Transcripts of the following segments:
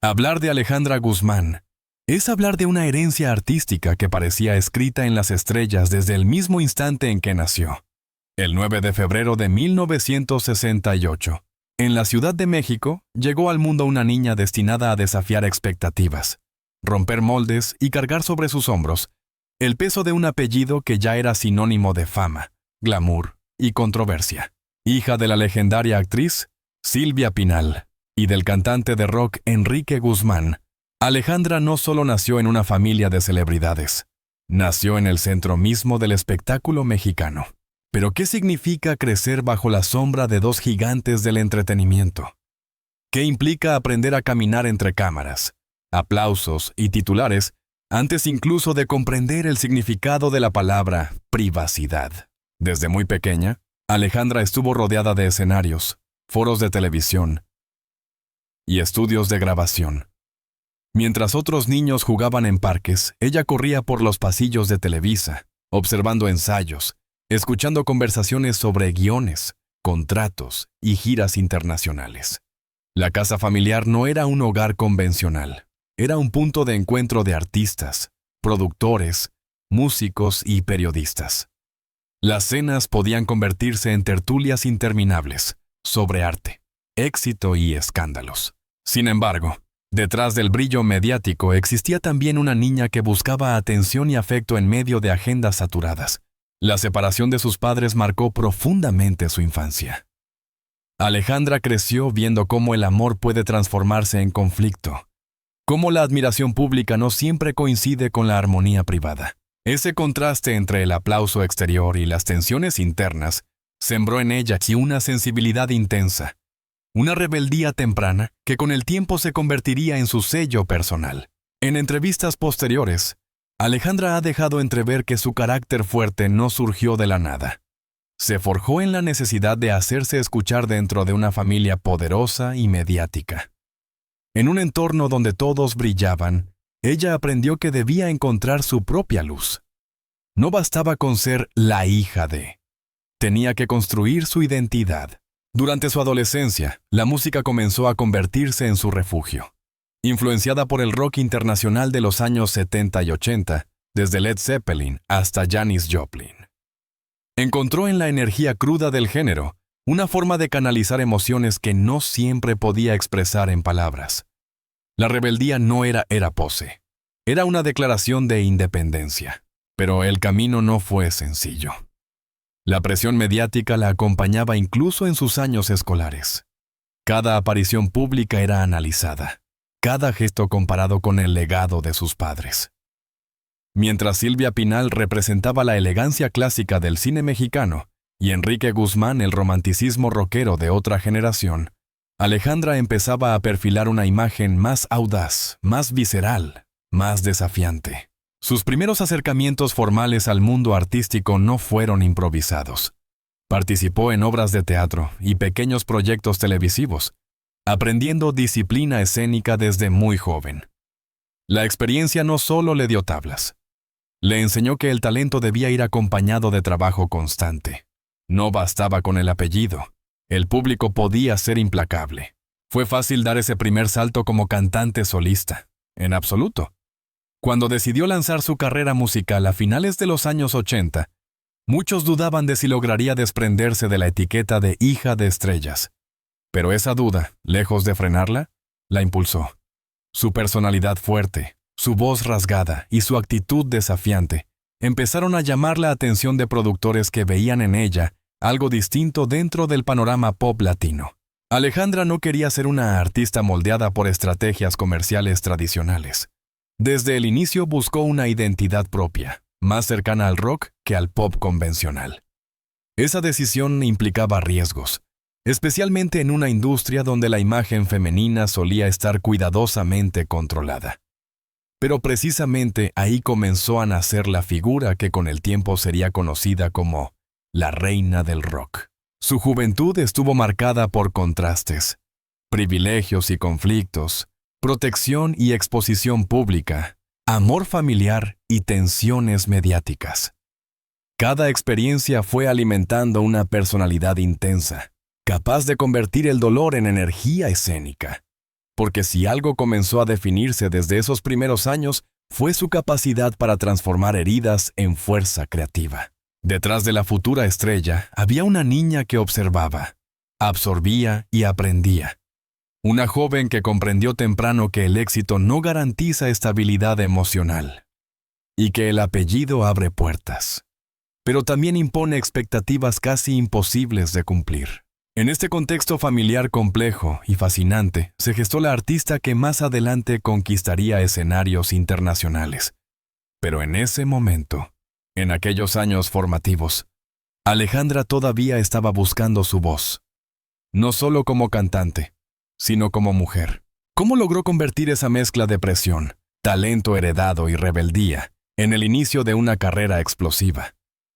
Hablar de Alejandra Guzmán es hablar de una herencia artística que parecía escrita en las estrellas desde el mismo instante en que nació. El 9 de febrero de 1968, en la Ciudad de México, llegó al mundo una niña destinada a desafiar expectativas, romper moldes y cargar sobre sus hombros el peso de un apellido que ya era sinónimo de fama, glamour y controversia. Hija de la legendaria actriz Silvia Pinal y del cantante de rock Enrique Guzmán, Alejandra no solo nació en una familia de celebridades, nació en el centro mismo del espectáculo mexicano. Pero ¿qué significa crecer bajo la sombra de dos gigantes del entretenimiento? ¿Qué implica aprender a caminar entre cámaras, aplausos y titulares antes incluso de comprender el significado de la palabra privacidad? Desde muy pequeña, Alejandra estuvo rodeada de escenarios, foros de televisión y estudios de grabación. Mientras otros niños jugaban en parques, ella corría por los pasillos de Televisa, observando ensayos, escuchando conversaciones sobre guiones, contratos y giras internacionales. La casa familiar no era un hogar convencional, era un punto de encuentro de artistas, productores, músicos y periodistas. Las cenas podían convertirse en tertulias interminables sobre arte, éxito y escándalos. Sin embargo, detrás del brillo mediático existía también una niña que buscaba atención y afecto en medio de agendas saturadas. La separación de sus padres marcó profundamente su infancia. Alejandra creció viendo cómo el amor puede transformarse en conflicto, cómo la admiración pública no siempre coincide con la armonía privada. Ese contraste entre el aplauso exterior y las tensiones internas sembró en ella una sensibilidad intensa, una rebeldía temprana que con el tiempo se convertiría en su sello personal. En entrevistas posteriores, Alejandra ha dejado entrever que su carácter fuerte no surgió de la nada. Se forjó en la necesidad de hacerse escuchar dentro de una familia poderosa y mediática. En un entorno donde todos brillaban, ella aprendió que debía encontrar su propia luz. No bastaba con ser la hija de. Tenía que construir su identidad. Durante su adolescencia, la música comenzó a convertirse en su refugio. Influenciada por el rock internacional de los años 70 y 80, desde Led Zeppelin hasta Janis Joplin. Encontró en la energía cruda del género una forma de canalizar emociones que no siempre podía expresar en palabras. La rebeldía no era pose, era una declaración de independencia, pero el camino no fue sencillo. La presión mediática la acompañaba incluso en sus años escolares. Cada aparición pública era analizada, cada gesto comparado con el legado de sus padres. Mientras Silvia Pinal representaba la elegancia clásica del cine mexicano y Enrique Guzmán el romanticismo rockero de otra generación, Alejandra empezaba a perfilar una imagen más audaz, más visceral, más desafiante. Sus primeros acercamientos formales al mundo artístico no fueron improvisados. Participó en obras de teatro y pequeños proyectos televisivos, aprendiendo disciplina escénica desde muy joven. La experiencia no solo le dio tablas, le enseñó que el talento debía ir acompañado de trabajo constante. No bastaba con el apellido, el público podía ser implacable. ¿Fue fácil dar ese primer salto como cantante solista? En absoluto. Cuando decidió lanzar su carrera musical a finales de los años 80, muchos dudaban de si lograría desprenderse de la etiqueta de hija de estrellas. Pero esa duda, lejos de frenarla, la impulsó. Su personalidad fuerte, su voz rasgada y su actitud desafiante empezaron a llamar la atención de productores que veían en ella algo distinto dentro del panorama pop latino. Alejandra no quería ser una artista moldeada por estrategias comerciales tradicionales. Desde el inicio buscó una identidad propia, más cercana al rock que al pop convencional. Esa decisión implicaba riesgos, especialmente en una industria donde la imagen femenina solía estar cuidadosamente controlada. Pero precisamente ahí comenzó a nacer la figura que con el tiempo sería conocida como la reina del rock. Su juventud estuvo marcada por contrastes, privilegios y conflictos, protección y exposición pública, amor familiar y tensiones mediáticas. Cada experiencia fue alimentando una personalidad intensa, capaz de convertir el dolor en energía escénica. porque si algo comenzó a definirse desde esos primeros años, fue su capacidad para transformar heridas en fuerza creativa. Detrás de la futura estrella había una niña que observaba, absorbía y aprendía. Una joven que comprendió temprano que el éxito no garantiza estabilidad emocional y que el apellido abre puertas, pero también impone expectativas casi imposibles de cumplir. En este contexto familiar complejo y fascinante, se gestó la artista que más adelante conquistaría escenarios internacionales. Pero en ese momento, en aquellos años formativos, Alejandra todavía estaba buscando su voz, no solo como cantante, sino como mujer. ¿Cómo logró convertir esa mezcla de presión, talento heredado y rebeldía en el inicio de una carrera explosiva?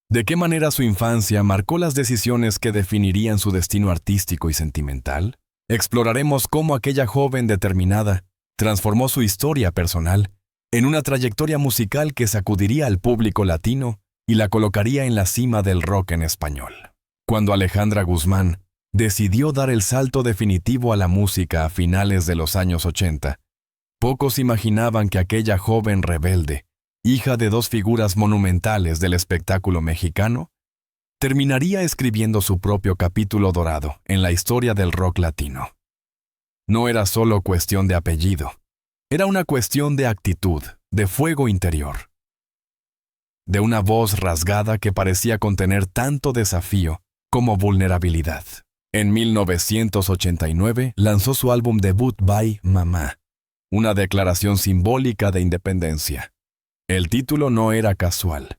¿De qué manera su infancia marcó las decisiones que definirían su destino artístico y sentimental? Exploraremos cómo aquella joven determinada transformó su historia personal en una trayectoria musical que sacudiría al público latino y la colocaría en la cima del rock en español. Cuando Alejandra Guzmán decidió dar el salto definitivo a la música a finales de los años 80, pocos imaginaban que aquella joven rebelde, hija de dos figuras monumentales del espectáculo mexicano, terminaría escribiendo su propio capítulo dorado en la historia del rock latino. No era solo cuestión de apellido, era una cuestión de actitud, de fuego interior, de una voz rasgada que parecía contener tanto desafío como vulnerabilidad. En 1989 lanzó su álbum debut Bye Mamá, una declaración simbólica de independencia. El título no era casual.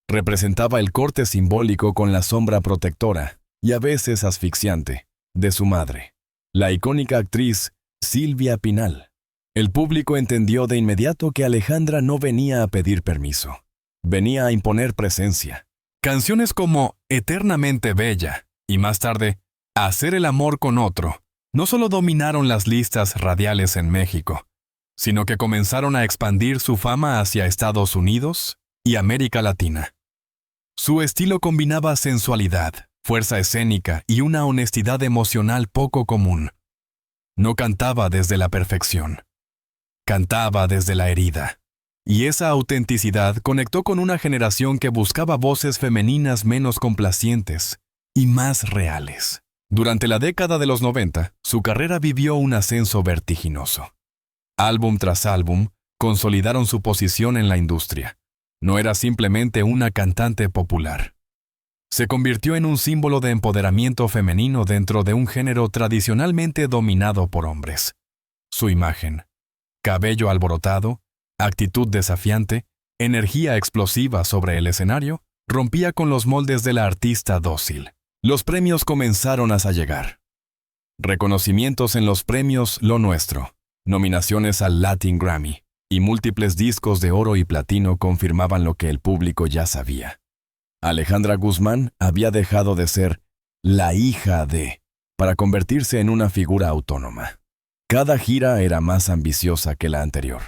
Representaba el corte simbólico con la sombra protectora, y a veces asfixiante, de su madre, la icónica actriz Silvia Pinal. El público entendió de inmediato que Alejandra no venía a pedir permiso, venía a imponer presencia. Canciones como Eternamente Bella y más tarde Hacer el amor con otro no solo dominaron las listas radiales en México, sino que comenzaron a expandir su fama hacia Estados Unidos y América Latina. Su estilo combinaba sensualidad, fuerza escénica y una honestidad emocional poco común. No cantaba desde la perfección, cantaba desde la herida. Y esa autenticidad conectó con una generación que buscaba voces femeninas menos complacientes y más reales. Durante la década de los 90, su carrera vivió un ascenso vertiginoso. Álbum tras álbum, consolidaron su posición en la industria. No era simplemente una cantante popular. Se convirtió en un símbolo de empoderamiento femenino dentro de un género tradicionalmente dominado por hombres. Su imagen, cabello alborotado, actitud desafiante, energía explosiva sobre el escenario, rompía con los moldes de la artista dócil. Los premios comenzaron a llegar. Reconocimientos en los premios Lo Nuestro, nominaciones al Latin Grammy y múltiples discos de oro y platino confirmaban lo que el público ya sabía. Alejandra Guzmán había dejado de ser la hija de, para convertirse en una figura autónoma. Cada gira era más ambiciosa que la anterior.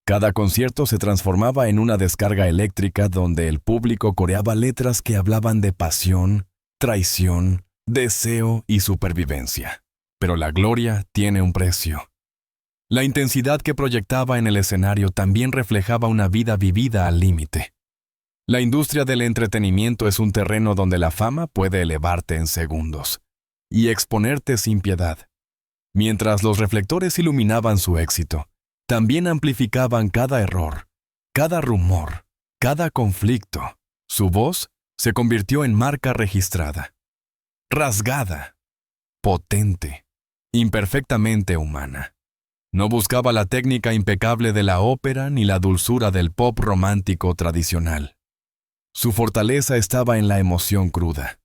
Cada concierto se transformaba en una descarga eléctrica donde el público coreaba letras que hablaban de pasión, traición, deseo y supervivencia. Pero la gloria tiene un precio. La intensidad que proyectaba en el escenario también reflejaba una vida vivida al límite. La industria del entretenimiento es un terreno donde la fama puede elevarte en segundos y exponerte sin piedad. Mientras los reflectores iluminaban su éxito, también amplificaban cada error, cada rumor, cada conflicto. Su voz se convirtió en marca registrada, rasgada, potente, imperfectamente humana. No buscaba la técnica impecable de la ópera ni la dulzura del pop romántico tradicional. Su fortaleza estaba en la emoción cruda.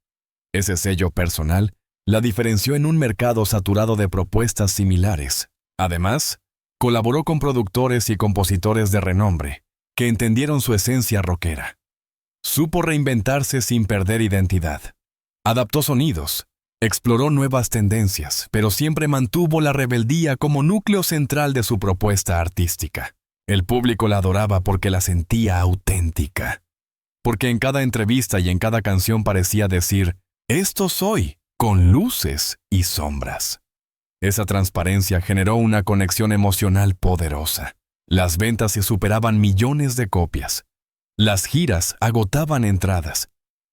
Ese sello personal la diferenció en un mercado saturado de propuestas similares. Además, colaboró con productores y compositores de renombre que entendieron su esencia rockera. Supo reinventarse sin perder identidad. Adaptó sonidos, exploró nuevas tendencias, pero siempre mantuvo la rebeldía como núcleo central de su propuesta artística. El público la adoraba porque la sentía auténtica. Porque en cada entrevista y en cada canción parecía decir, «Esto soy», con luces y sombras. Esa transparencia generó una conexión emocional poderosa. Las ventas se superaban millones de copias. Las giras agotaban entradas.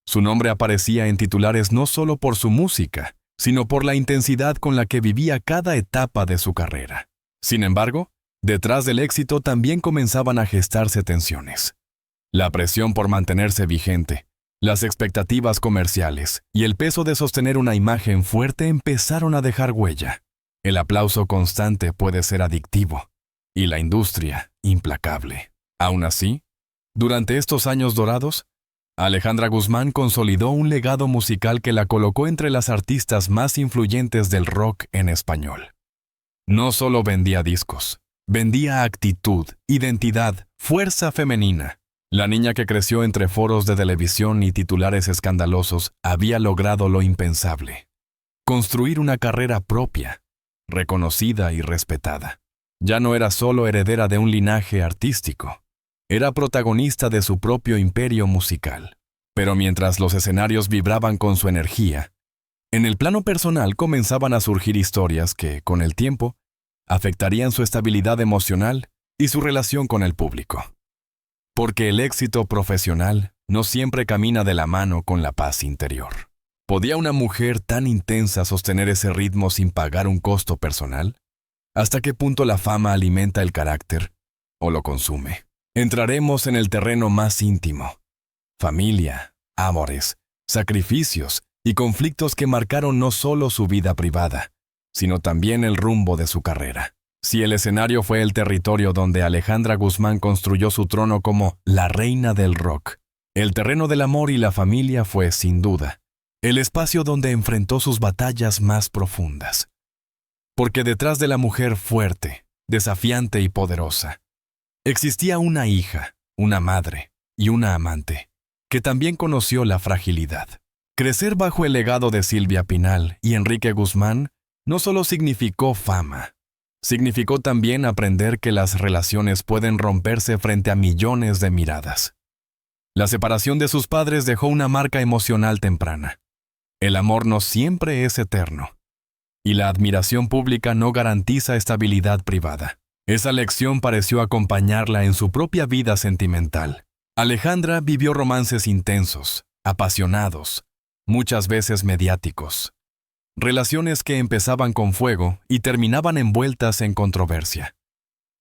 Su nombre aparecía en titulares no solo por su música, sino por la intensidad con la que vivía cada etapa de su carrera. Sin embargo, detrás del éxito también comenzaban a gestarse tensiones. La presión por mantenerse vigente, las expectativas comerciales y el peso de sostener una imagen fuerte empezaron a dejar huella. El aplauso constante puede ser adictivo y la industria implacable. Aún así, durante estos años dorados, Alejandra Guzmán consolidó un legado musical que la colocó entre las artistas más influyentes del rock en español. No solo vendía discos, vendía actitud, identidad, fuerza femenina. La niña que creció entre foros de televisión y titulares escandalosos había logrado lo impensable: construir una carrera propia, reconocida y respetada. Ya no era solo heredera de un linaje artístico, era protagonista de su propio imperio musical. Pero mientras los escenarios vibraban con su energía, en el plano personal comenzaban a surgir historias que, con el tiempo, afectarían su estabilidad emocional y su relación con el público. Porque el éxito profesional no siempre camina de la mano con la paz interior. ¿Podía una mujer tan intensa sostener ese ritmo sin pagar un costo personal? ¿Hasta qué punto la fama alimenta el carácter o lo consume? Entraremos en el terreno más íntimo: familia, amores, sacrificios y conflictos que marcaron no solo su vida privada, sino también el rumbo de su carrera. Si el escenario fue el territorio donde Alejandra Guzmán construyó su trono como la reina del rock, el terreno del amor y la familia fue, sin duda, el espacio donde enfrentó sus batallas más profundas. Porque detrás de la mujer fuerte, desafiante y poderosa, existía una hija, una madre y una amante, que también conoció la fragilidad. Crecer bajo el legado de Silvia Pinal y Enrique Guzmán no solo significó fama, significó también aprender que las relaciones pueden romperse frente a millones de miradas. La separación de sus padres dejó una marca emocional temprana. El amor no siempre es eterno, y la admiración pública no garantiza estabilidad privada. Esa lección pareció acompañarla en su propia vida sentimental. Alejandra vivió romances intensos, apasionados, muchas veces mediáticos. Relaciones que empezaban con fuego y terminaban envueltas en controversia.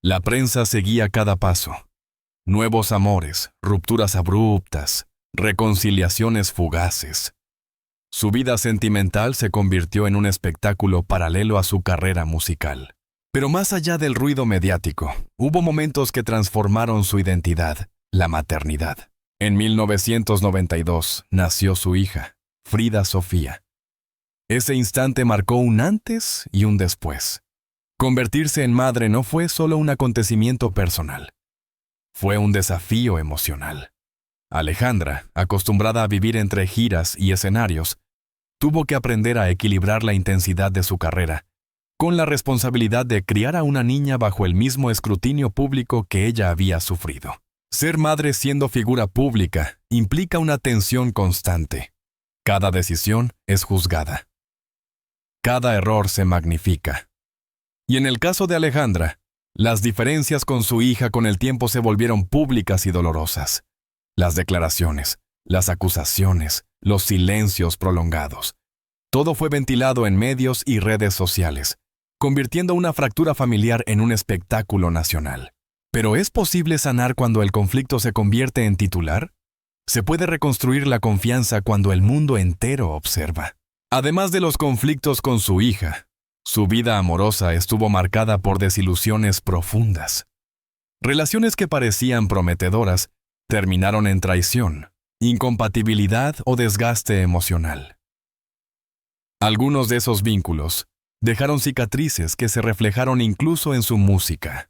La prensa seguía cada paso. Nuevos amores, rupturas abruptas, reconciliaciones fugaces. Su vida sentimental se convirtió en un espectáculo paralelo a su carrera musical. Pero más allá del ruido mediático, hubo momentos que transformaron su identidad: la maternidad. En 1992 nació su hija, Frida Sofía. Ese instante marcó un antes y un después. Convertirse en madre no fue solo un acontecimiento personal, fue un desafío emocional. Alejandra, acostumbrada a vivir entre giras y escenarios, tuvo que aprender a equilibrar la intensidad de su carrera con la responsabilidad de criar a una niña bajo el mismo escrutinio público que ella había sufrido. Ser madre siendo figura pública implica una tensión constante. Cada decisión es juzgada. Cada error se magnifica. Y en el caso de Alejandra, las diferencias con su hija con el tiempo se volvieron públicas y dolorosas. Las declaraciones, las acusaciones, los silencios prolongados. Todo fue ventilado en medios y redes sociales, convirtiendo una fractura familiar en un espectáculo nacional. ¿Pero es posible sanar cuando el conflicto se convierte en titular? ¿Se puede reconstruir la confianza cuando el mundo entero observa? Además de los conflictos con su hija, su vida amorosa estuvo marcada por desilusiones profundas. Relaciones que parecían prometedoras terminaron en traición, incompatibilidad o desgaste emocional. Algunos de esos vínculos dejaron cicatrices que se reflejaron incluso en su música.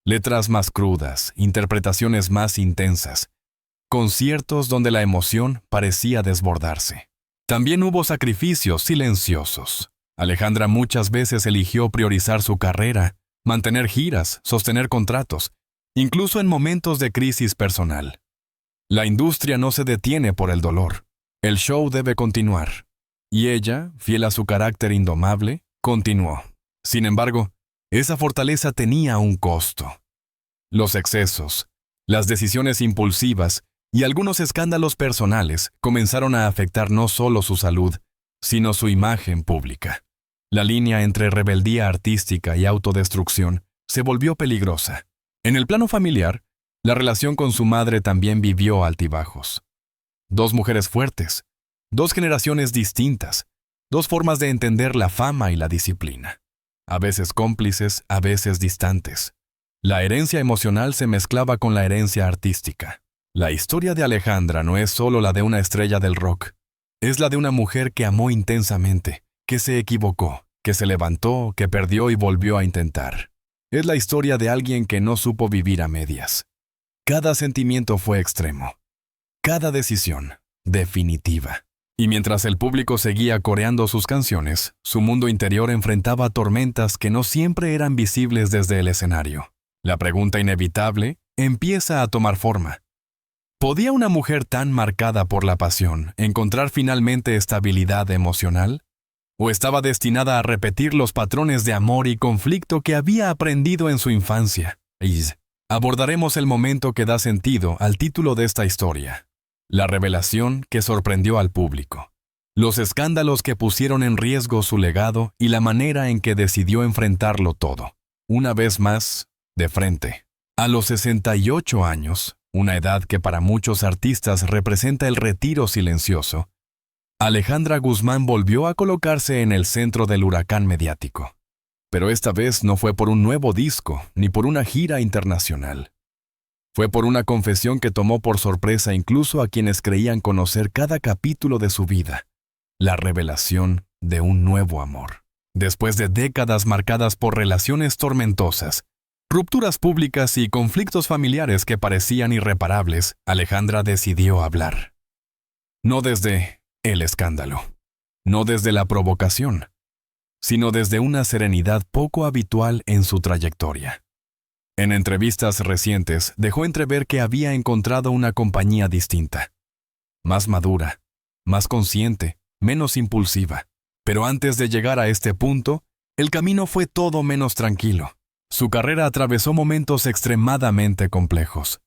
Letras más crudas, interpretaciones más intensas, conciertos donde la emoción parecía desbordarse. También hubo sacrificios silenciosos. Alejandra muchas veces eligió priorizar su carrera, mantener giras, sostener contratos, incluso en momentos de crisis personal. La industria no se detiene por el dolor. El show debe continuar. Y ella, fiel a su carácter indomable, continuó. Sin embargo, esa fortaleza tenía un costo. Los excesos, las decisiones impulsivas y algunos escándalos personales comenzaron a afectar no solo su salud, sino su imagen pública. La línea entre rebeldía artística y autodestrucción se volvió peligrosa. En el plano familiar, la relación con su madre también vivió altibajos. Dos mujeres fuertes, dos generaciones distintas, dos formas de entender la fama y la disciplina. A veces cómplices, a veces distantes. La herencia emocional se mezclaba con la herencia artística. La historia de Alejandra no es solo la de una estrella del rock. Es la de una mujer que amó intensamente, que se equivocó, que se levantó, que perdió y volvió a intentar. Es la historia de alguien que no supo vivir a medias. Cada sentimiento fue extremo. Cada decisión, definitiva. Y mientras el público seguía coreando sus canciones, su mundo interior enfrentaba tormentas que no siempre eran visibles desde el escenario. La pregunta inevitable empieza a tomar forma. ¿Podía una mujer tan marcada por la pasión encontrar finalmente estabilidad emocional? ¿O estaba destinada a repetir los patrones de amor y conflicto que había aprendido en su infancia? Abordaremos el momento que da sentido al título de esta historia. La revelación que sorprendió al público. Los escándalos que pusieron en riesgo su legado y la manera en que decidió enfrentarlo todo. Una vez más, de frente. A los 68 años, una edad que para muchos artistas representa el retiro silencioso, Alejandra Guzmán volvió a colocarse en el centro del huracán mediático. Pero esta vez no fue por un nuevo disco ni por una gira internacional. Fue por una confesión que tomó por sorpresa incluso a quienes creían conocer cada capítulo de su vida. La revelación de un nuevo amor. Después de décadas marcadas por relaciones tormentosas, rupturas públicas y conflictos familiares que parecían irreparables, Alejandra decidió hablar. No desde el escándalo, no desde la provocación, sino desde una serenidad poco habitual en su trayectoria. En entrevistas recientes dejó entrever que había encontrado una compañía distinta, más madura, más consciente, menos impulsiva. Pero antes de llegar a este punto, el camino fue todo menos tranquilo. Su carrera atravesó momentos extremadamente complejos.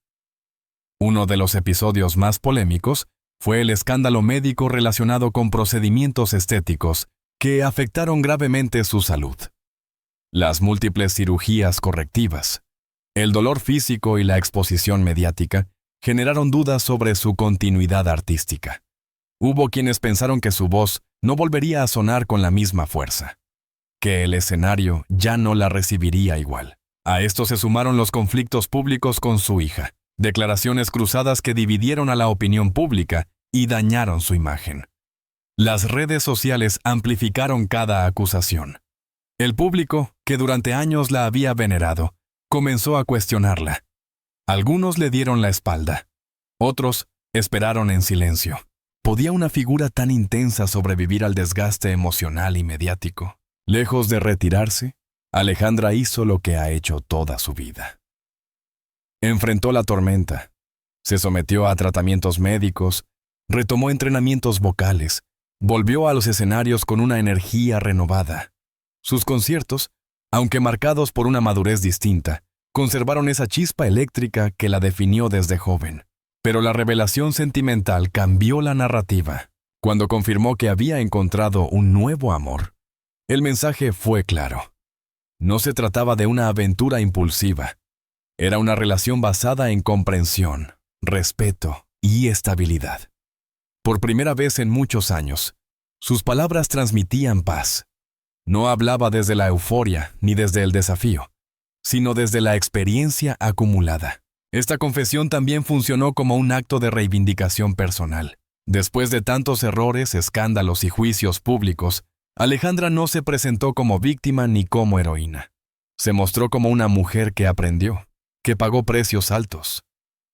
Uno de los episodios más polémicos fue el escándalo médico relacionado con procedimientos estéticos que afectaron gravemente su salud. Las múltiples cirugías correctivas, el dolor físico y la exposición mediática generaron dudas sobre su continuidad artística. Hubo quienes pensaron que su voz no volvería a sonar con la misma fuerza, que el escenario ya no la recibiría igual. A esto se sumaron los conflictos públicos con su hija, declaraciones cruzadas que dividieron a la opinión pública y dañaron su imagen. Las redes sociales amplificaron cada acusación. El público, que durante años la había venerado, comenzó a cuestionarla. Algunos le dieron la espalda. Otros esperaron en silencio. ¿Podía una figura tan intensa sobrevivir al desgaste emocional y mediático? Lejos de retirarse, Alejandra hizo lo que ha hecho toda su vida. Enfrentó la tormenta, se sometió a tratamientos médicos, retomó entrenamientos vocales, volvió a los escenarios con una energía renovada. Sus conciertos, aunque marcados por una madurez distinta, conservaron esa chispa eléctrica que la definió desde joven. Pero la revelación sentimental cambió la narrativa. Cuando confirmó que había encontrado un nuevo amor, el mensaje fue claro. No se trataba de una aventura impulsiva. Era una relación basada en comprensión, respeto y estabilidad. Por primera vez en muchos años, sus palabras transmitían paz. No hablaba desde la euforia ni desde el desafío, sino desde la experiencia acumulada. Esta confesión también funcionó como un acto de reivindicación personal. Después de tantos errores, escándalos y juicios públicos, Alejandra no se presentó como víctima ni como heroína. Se mostró como una mujer que aprendió, que pagó precios altos,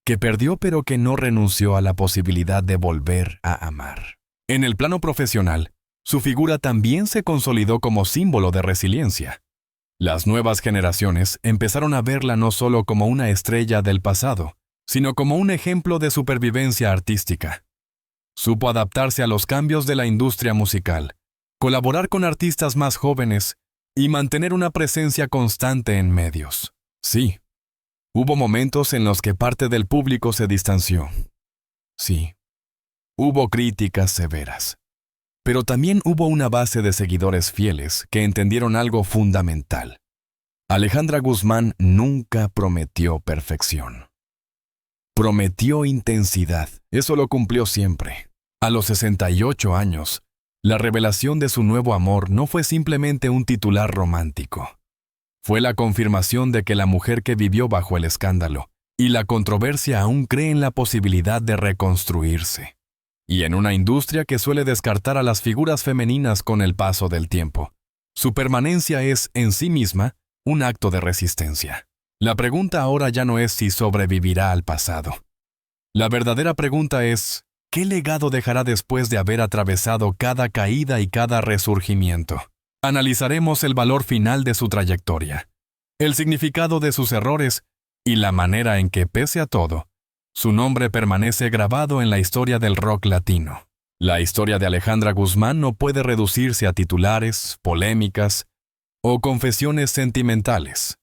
que perdió pero que no renunció a la posibilidad de volver a amar. En el plano profesional, su figura también se consolidó como símbolo de resiliencia. Las nuevas generaciones empezaron a verla no solo como una estrella del pasado, sino como un ejemplo de supervivencia artística. Supo adaptarse a los cambios de la industria musical, colaborar con artistas más jóvenes y mantener una presencia constante en medios. Sí, hubo momentos en los que parte del público se distanció. Sí, hubo críticas severas. Pero también hubo una base de seguidores fieles que entendieron algo fundamental. Alejandra Guzmán nunca prometió perfección. Prometió intensidad. Eso lo cumplió siempre. A los 68 años, la revelación de su nuevo amor no fue simplemente un titular romántico. Fue la confirmación de que la mujer que vivió bajo el escándalo y la controversia aún cree en la posibilidad de reconstruirse. Y en una industria que suele descartar a las figuras femeninas con el paso del tiempo, su permanencia es, en sí misma, un acto de resistencia. La pregunta ahora ya no es si sobrevivirá al pasado. La verdadera pregunta es, ¿qué legado dejará después de haber atravesado cada caída y cada resurgimiento? Analizaremos el valor final de su trayectoria, el significado de sus errores y la manera en que, pese a todo, su nombre permanece grabado en la historia del rock latino. La historia de Alejandra Guzmán no puede reducirse a titulares, polémicas o confesiones sentimentales.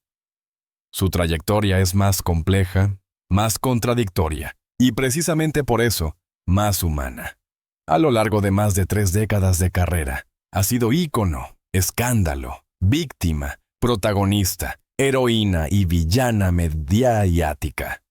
Su trayectoria es más compleja, más contradictoria y precisamente por eso, más humana. A lo largo de más de 3 décadas de carrera, ha sido ícono, escándalo, víctima, protagonista, heroína y villana mediática.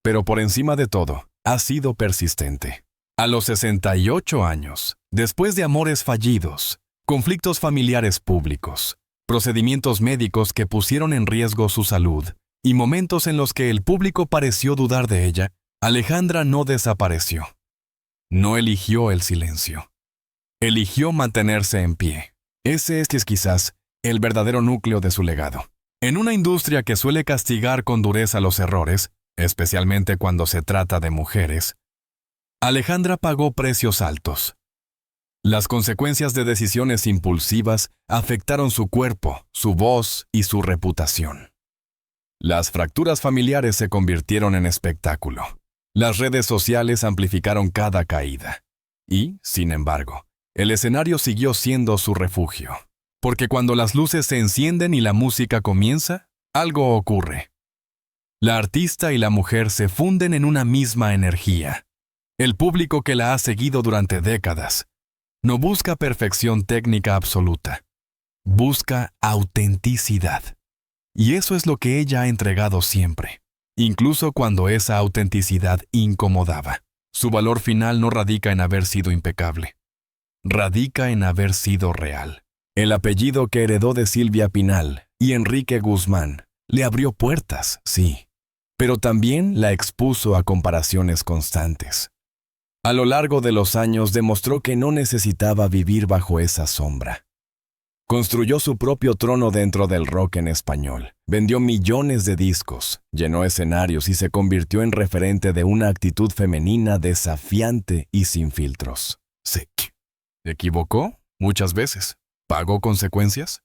Pero por encima de todo, ha sido persistente. A los 68 años, después de amores fallidos, conflictos familiares públicos, procedimientos médicos que pusieron en riesgo su salud y momentos en los que el público pareció dudar de ella, Alejandra no desapareció. No eligió el silencio. Eligió mantenerse en pie. Ese es quizás el verdadero núcleo de su legado. En una industria que suele castigar con dureza los errores, especialmente cuando se trata de mujeres, Alejandra pagó precios altos. Las consecuencias de decisiones impulsivas afectaron su cuerpo, su voz y su reputación. Las fracturas familiares se convirtieron en espectáculo. Las redes sociales amplificaron cada caída. Y, sin embargo, el escenario siguió siendo su refugio. Porque cuando las luces se encienden y la música comienza, algo ocurre. La artista y la mujer se funden en una misma energía. El público que la ha seguido durante décadas no busca perfección técnica absoluta. Busca autenticidad. Y eso es lo que ella ha entregado siempre, incluso cuando esa autenticidad incomodaba. Su valor final no radica en haber sido impecable. Radica en haber sido real. El apellido que heredó de Silvia Pinal y Enrique Guzmán le abrió puertas, sí, pero también la expuso a comparaciones constantes. A lo largo de los años demostró que no necesitaba vivir bajo esa sombra. Construyó su propio trono dentro del rock en español, vendió millones de discos, llenó escenarios y se convirtió en referente de una actitud femenina desafiante y sin filtros. ¿Se equivocó? Muchas veces. ¿Pagó consecuencias?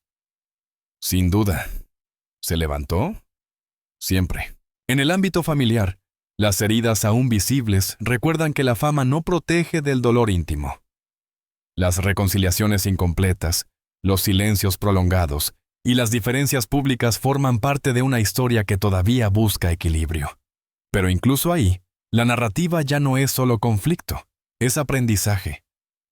Sin duda. ¿Se levantó? Siempre. En el ámbito familiar, las heridas aún visibles recuerdan que la fama no protege del dolor íntimo. Las reconciliaciones incompletas, los silencios prolongados y las diferencias públicas forman parte de una historia que todavía busca equilibrio. Pero incluso ahí, la narrativa ya no es solo conflicto, es aprendizaje.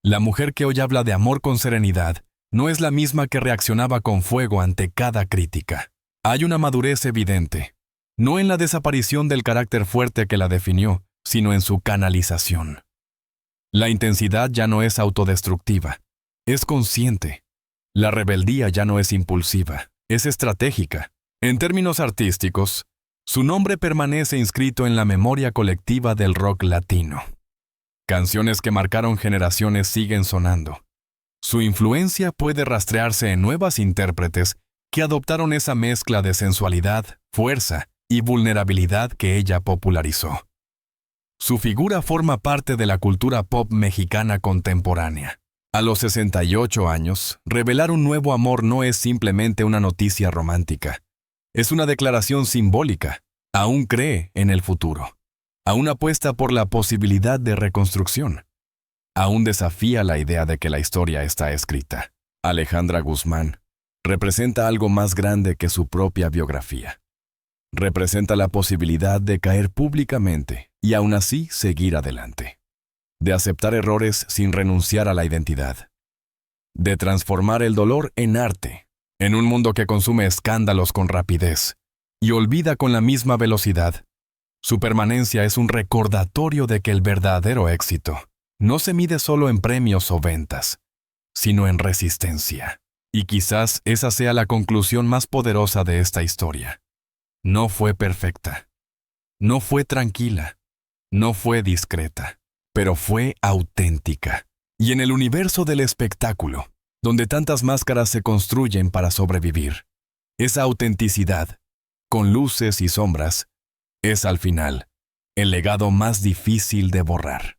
La mujer que hoy habla de amor con serenidad no es la misma que reaccionaba con fuego ante cada crítica. Hay una madurez evidente, no en la desaparición del carácter fuerte que la definió, sino en su canalización. La intensidad ya no es autodestructiva, es consciente. La rebeldía ya no es impulsiva, es estratégica. En términos artísticos, su nombre permanece inscrito en la memoria colectiva del rock latino. Canciones que marcaron generaciones siguen sonando. Su influencia puede rastrearse en nuevas intérpretes que adoptaron esa mezcla de sensualidad, fuerza y vulnerabilidad que ella popularizó. Su figura forma parte de la cultura pop mexicana contemporánea. A los 68 años, revelar un nuevo amor no es simplemente una noticia romántica. Es una declaración simbólica. Aún cree en el futuro. Aún apuesta por la posibilidad de reconstrucción. Aún desafía la idea de que la historia está escrita. Alejandra Guzmán Representa algo más grande que su propia biografía. Representa la posibilidad de caer públicamente y aún así seguir adelante. De aceptar errores sin renunciar a la identidad. De transformar el dolor en arte, en un mundo que consume escándalos con rapidez y olvida con la misma velocidad. Su permanencia es un recordatorio de que el verdadero éxito no se mide solo en premios o ventas, sino en resistencia. Y quizás esa sea la conclusión más poderosa de esta historia. No fue perfecta, no fue tranquila, no fue discreta, pero fue auténtica. Y en el universo del espectáculo, donde tantas máscaras se construyen para sobrevivir, esa autenticidad, con luces y sombras, es al final el legado más difícil de borrar.